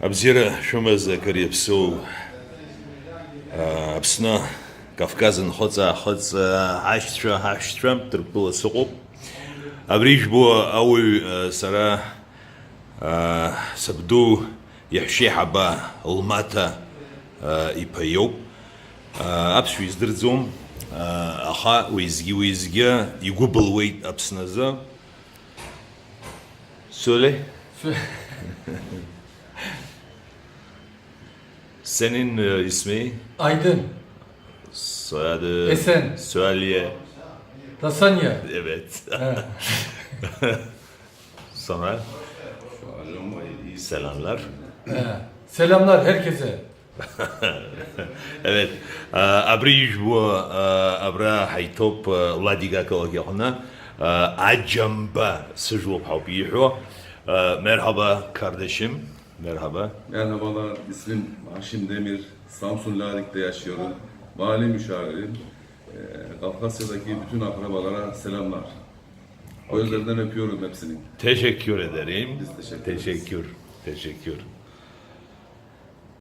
Абзира шумаз акыр иаԥсоу Аԥсны Кавказ нхаҵа ҳашьцәа ҳаҳәшьцәа Ҭырқәтәыла сыҟоуп. Абри ижәбо ауаҩ сара сабду иаҳәшьеиҳаба лмаҭа иԥа иоуп. Аԥсшәа издырӡом, аха уеизгьы игәы былуеит Аԥсназы. Söyle. Senin ismi? Aydın. Soyadı? Esen. Söyle. Dасаниаа. Evet. Sonra? Selamlar. Selamlar herkese. Evet. Abriş bu abra haytop ladiga kalakına acamba sıcak habiyo. Merhaba kardeşim. Merhaba. Merhabalar, ismim Haşim Demir. Samsun Larik'te yaşıyorum. Mali müşavirim. Kafkasya'daki bütün akrabalara selamlar. Gözlerinden öpüyorum hepsini. Teşekkür ederim. Biz teşekkür ederiz. Teşekkür.